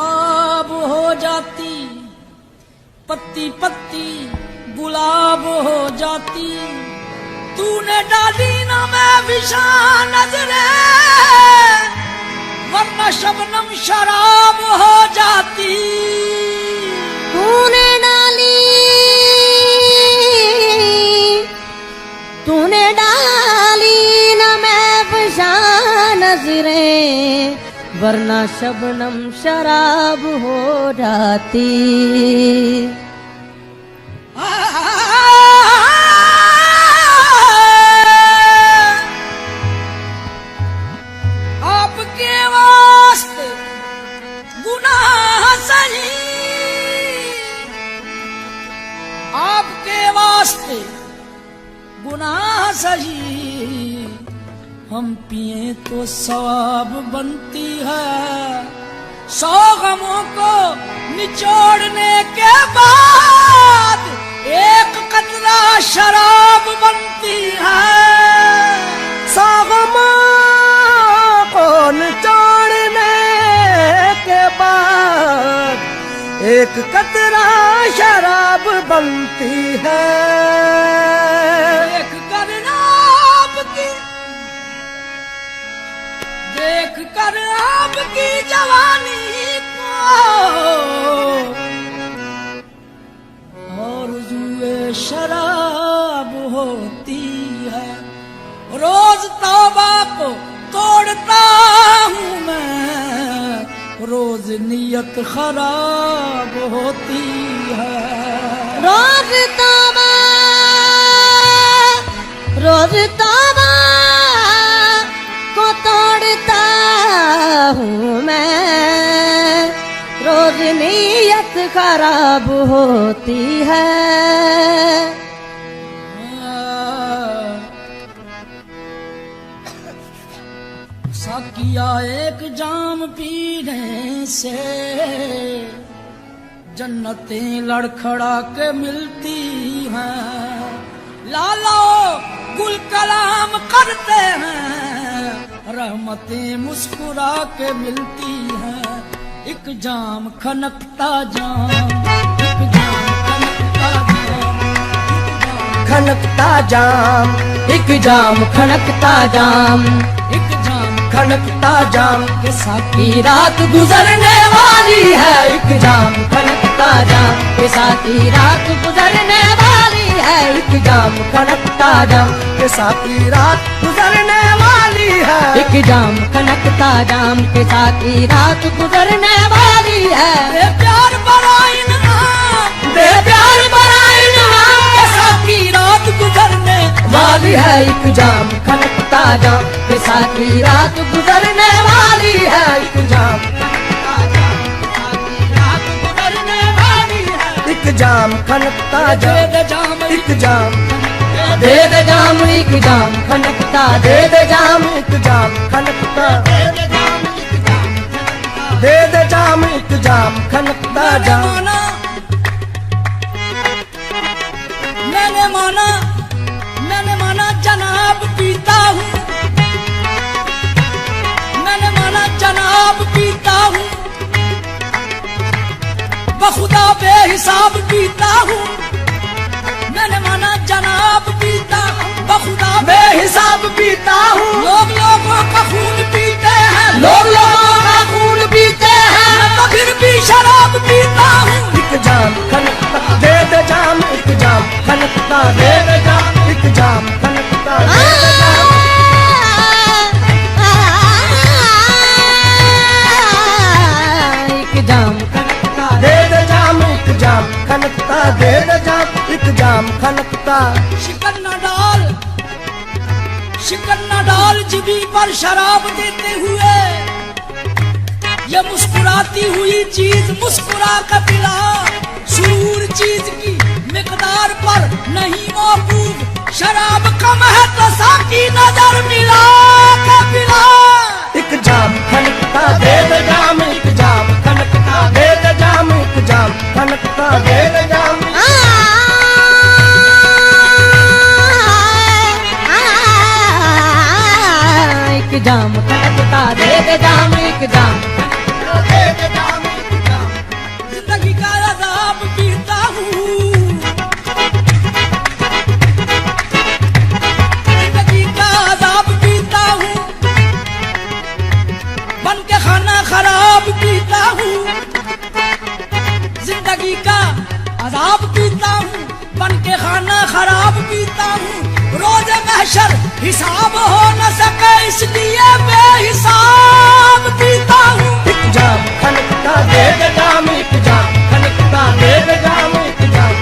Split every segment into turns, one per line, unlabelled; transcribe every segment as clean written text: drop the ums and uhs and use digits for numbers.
ख्वाब हो जाती, पत्ती पत्ती गुलाब हो जाती, तूने डाली ना मैं विशा नजरे, वरना शबनम शराब हो जाती।
तूने डाली ना मैं विशा नजरें, वरना शबनम शराब हो जाती।
आपके वास्ते गुनाह सही, आपके वास्ते गुनाह सही, हम पिए तो सवाब बनती है, 100 गमों को निचोड़ने के बाद एक कतरा शराब बनती है।
100 गमों को निचोड़ने के बाद एक कतरा शराब बनती है।
देख कर आपकी जवानी को आरज़ूए शराब होती है, रोज तौबा को तोड़ता हूँ मैं, रोज नियत खराब होती है।
रोज तौबा को तोड़ता हूँ मैं, रोज नीयत खराब होती है।
साकिया एक जाम पीने से जन्नतें लड़खड़ा के मिलती हैं, लालो गुल कलाम करते हैं, रहमतें मुस्कुरा के मिलती हैं। एक जाम खनकता जाम, एक जाम खनकता जाम,
खनकता जाम,
एक जाम खनकता जाम,
एक जाम
खनकता जाम
के साकी
की रात गुजरने वाली है। एक जाम खनकता जाम के साथ ही रात गुजरने वाली है। एक जाम खनकता जाम
के साथ ही रात गुजरने वाली है।
एक जाम खनकता जाम के साथ ही रात गुजरने वाली है।
दे प्यार बड़ा इनाम,
दे प्यार बड़ा इनाम
के साकी रात गुजरने
वाली है। एक जाम खनकता जाम के साथ ही रात गुजरने वाली है। एक जाम खनकता जाम के साथ ही रात गुजरने वाली है।
एक जाम खनकता जाम,
दे जाम
एक जाम
दे दे जाम, एक जाम खनकता दे दे जाम,
एक जाम खनकता
दे दे जाम, एक जाम खनकता
दे दे जाम, एक जाम खनकता जाम।
मैंने माना जनाब पीता हूँ, मैंने माना जनाब पीता हूँ, बखुदा बेहिसाब पीता हूँ। मैंने माना जनाब पीता हूँ, बखुदा
बेहिसाब पीता हूँ,
लोग लोगों का खून पीते हैं,
लोग लोगों का खून पीते हैं,
मैं तो फिर भी शराब पीता हूँ।
एक जाम खनकता दे दे जाम, एक जाम खनकता दे दे जाम, एक जाम खनकता दे दे जाम।
एक जाम खनकता
दे दे जाम, एक जाम खनकता दे दे जाम, एक जाम खनकता।
शिकन न डाल जिबी पर शराब देते हुए, ये मुस्कुराती हुई चीज मुस्कुरा कर पिला, सुरूर चीज की मिकदार पर नहीं मौकूफ, शराब कम है तो साकी नजर मिला के पिला।
एक जाम खनकता दे दे जाम, एक जाम खनकता दे दे जाम, एक जाम खनकता दे दे जाम।
एक जाम खनकता दे दे जाम, एक जाम
दे दे जाम, एक
रोज महशर हिसाब हो न सके इसलिए बेहिसाब पीता हूँ।
एक जाम खनकता दे दे जाम, एक जाम खनकता दे दे जाम, एक जाम।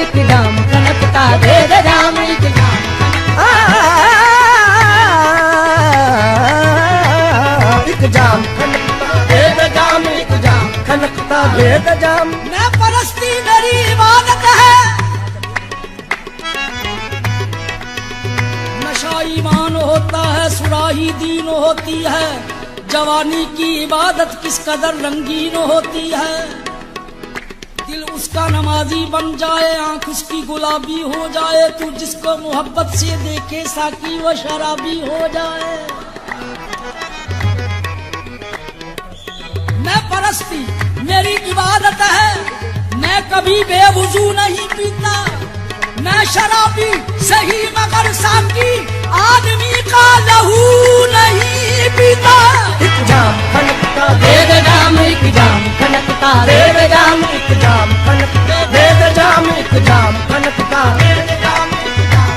एक जाम खनकता दे दे जाम, एक जाम।
एक जाम खनकता दे दे जाम, एक जाम खनकता दे दे जाम।
मैं परस्ती मेरी इबादत है, नशा ईमान होता है, सुराही दीन होती है, जवानी की इबादत किस कदर रंगीन होती है। दिल उसका नमाजी बन जाए, आंख उसकी गुलाबी हो जाए, तू जिसको मोहब्बत से देखे साकी वो शराबी हो जाए। मैं परस्ती मेरी इबादत है, मैं कभी बेवुजू नहीं पीता, मैं शराबी सही मगर साकी आदमी का लहू नहीं पीता।
एक जाम खनकता
दे दे जाम, एक जाम खनकता
दे दे जाम, एक जाम खनकता दे दे जाम, एक जाम खनकता दे दे जाम, एक जाम।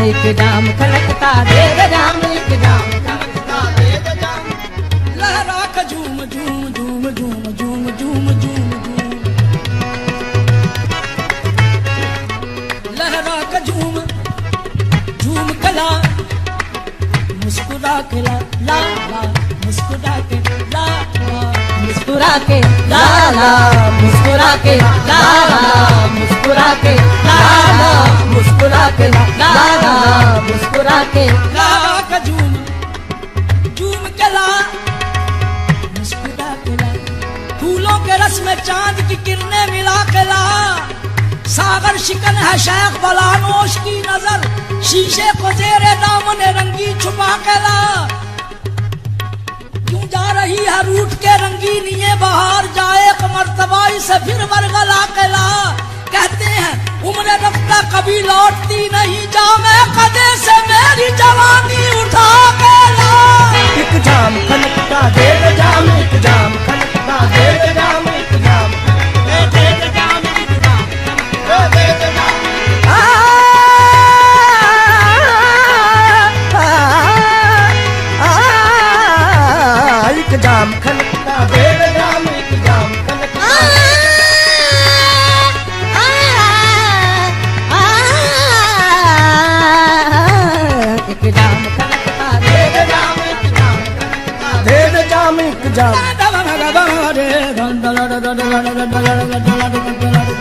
एक जाम खनकता दे दे जाम, एक जाम
खनकता दे दे जाम।
लहरा का झूम झूम झूम झूम झूम झूम झूम झूम, लहरा का झूम झूम कला, मुस्कुरा के ला ला ला, मुस्कुरा के ला ला,
मुस्कुरा के ला ला, मुस्कुरा के ला ला, मुस्कुरा के ला ला, मुस्कुरा के ला ला, मुस्कुरा के
लहरा का झूम झूम के ला, मुस्कुरा के ला, फूलों के रस में चांद की किरणें मिला के ला, सागर शिकन है शेख बलानोश की नजर, शीशे को जेरे दामन रंगी छुपा के ला। क्यों जा रही है रूठ के रंगीन ये बहार, जाए एक मर्तबा इसे फिर बरगला के ला। कहते हैं उम्र रफ्ता कभी लौटती नहीं, जा मैं कदे से मेरी जवानी उठा के ला।
एक जाम खनकता दे दे जाम, एक जाम खनकता दे दे जाम, एक जाम दे दे जाम, एक जाम दे दे जाम। एक जाम खनकता दे दे जाम, एक जाम खनकता
एक जाम खनकता दे दे जाम, एक जाम खनकता
दे दे जाम, एक जाम।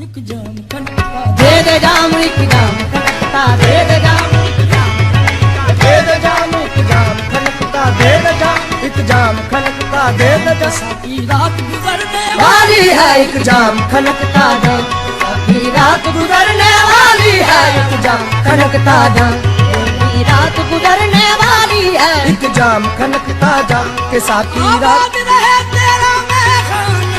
एक जाम खनकता
दे दे जाम एक जाम खनकता दे दे जाम एक जाम
दे दे जाम एक जाम खनकता दे दे जाम एक जाम खनकता दे दे जाम
साकी रात गुजरने
वाली है एक जाम खनकता जा अभी रात गुजरने वाली है एक जाम खनकता जा अभी रात गुजरने वाली है
एक जाम खनकता जा के साकी रात
आबाद रहे तेरा मैखाना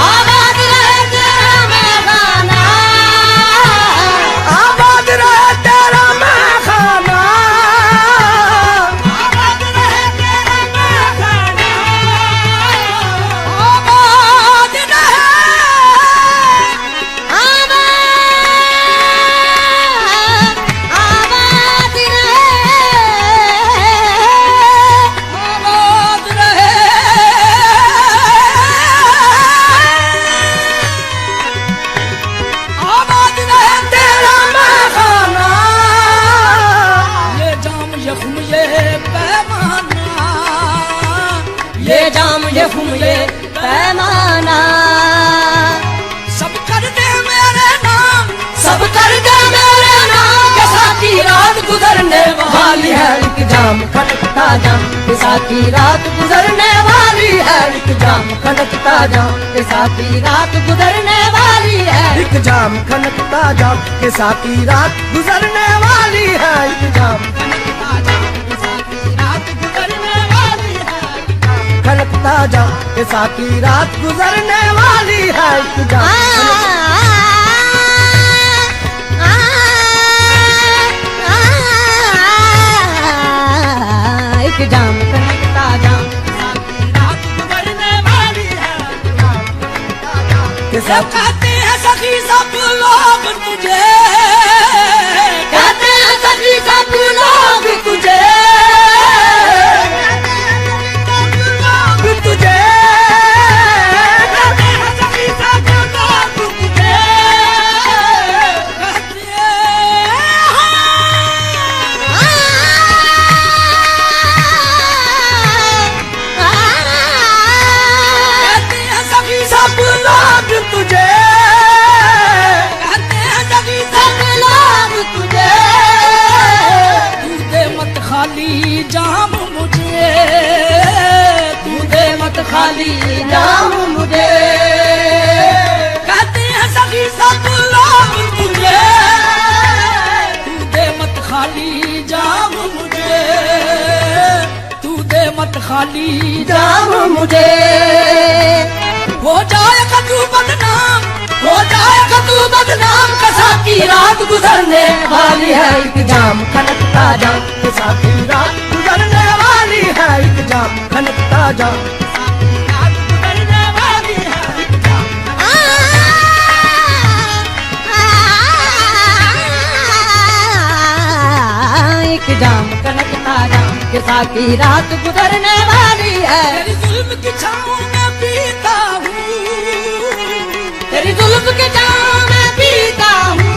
आबाद रहे तेरा मैदाना
आबाद रहे तेरा मैखाना
आबाद रहे तेरा मैखाना आबाद रहे
आबाद रहे
आबाद रहे आबाद रहे
तेरा मैखाना
ये जाम यख्म ये पैमाना
ये जाम ये खुम ये पैमाना
सब कर दे मेरे नाम
सब कर दे मेरे नाम के साथी रात गुजरने वाली है एक जाम खनकता जा के साथी रात गुजरने वाली है एक जाम खनकता जा के साथी रात गुजरने वाली है
एक जाम खनकता जा के साकी रात गुजरने वाली है एक जाम
खनकता जा के साथी रात गुजरने वाली है
खनकता जा के साकी रात गुजरने वाली है एक जाम
एक जाम खनकता जा
रात गुजरने वाली है
के
सब
साकी
कहते हैं सखी सब लोग तुझे
कहते हैं सभी सब लोग तुझे
तुझे
कहते हैं सखी सब लोग तुझे कहते कहते हैं सखी
सब लोग तुझे
कहते हैं सखी
सब लोग तुझे
तू दे मत खाली जाम मुझे तू दे मत खाली
जाम मुझे
कहते हैं सखी सब लोग तुझे तू दे मत खाली जाम मुझे तू दे मत खाली
जाम मुझे
हो जाएगा तू बदनाम हो जाएगा तू बदनाम कसा की रात गुजरने
वाली है एक जाम खनकता जा
के साकी रात गुजरने वाली है एक जाम खनकता जा
रात गुजरने वाली है
एक जाम खनकता जा के साकी रात गुजरने वाली है
तेरी जुल्म की छाँव में पीता हूँ
तेरी जुल्फ के जाम मैं पीता हूँ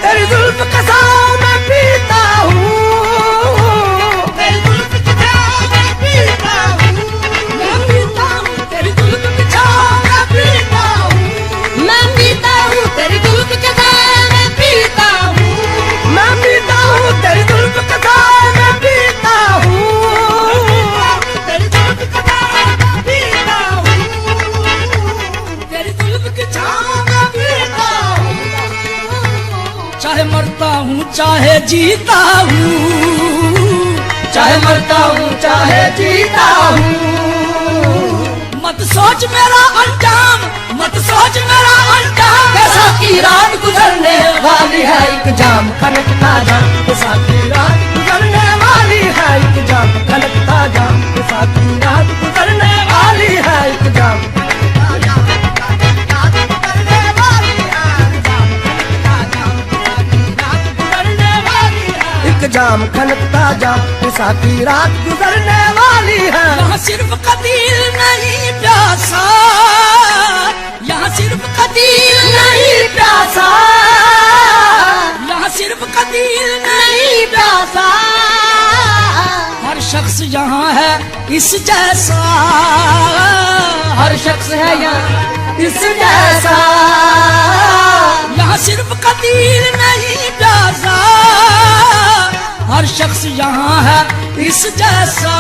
तेरी जुल्फ का साव मैं पीता हूँ
तेरी जुल्म की छाँव में पीता हूँ मैं पीता हूँ तेरी जुल्म की छाँव में पीता हूँ
मैं पीता हूँ तेरी जुल्फ के जाम मैं पीता हूँ
मैं पीता हूँ तेरी जुल्फ का साव मैं पीता हूँ
तेरी जुल्म की छाँव में पीता हूँ तेरी जुल्म की छाँव में पीता हूँ चाहे मरता हूँ चाहे जीता हूँ
चाहे मरता हूँ चाहे जीता हूँ
मत सोच मेरा अंजाम मत सोच मेरा अंजाम
कैसा की रात गुजरने वाली है एक जाम
खनकता जा के साकी रात गुजरने वाली है एक जाम खनकता जा के साकी रात गुजरने वाली है एक जाम एक जाम खनकता जा के
फिसा की रात गुजरने वाली है।
यहाँ सिर्फ कतील नहीं प्यासा, यहाँ सिर्फ कतील
नहीं प्यासा,
यहाँ सिर्फ कतील
नहीं प्यासा,
हर शख्स यहाँ है इस जैसा,
हर शख्स है यहाँ इस जैसा।
यहाँ सिर्फ कतील नहीं प्यासा, हर शख्स यहाँ है इस जैसा।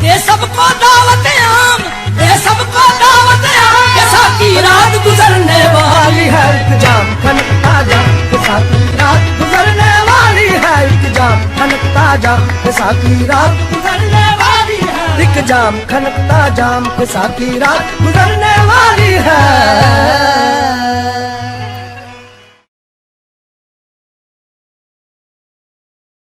दे सबको दावत आम, दे सबको दावत आम, कैसा की रात गुजरने वाली है।
इंतजाम खनकता जा, फिसा की रात गुजरने वाली है। इंतजाम खनकता जा, फिसा की रात गुजरने वाली है। इंतजाम खनकता जाम, फिसा की रात गुजरने वाली है।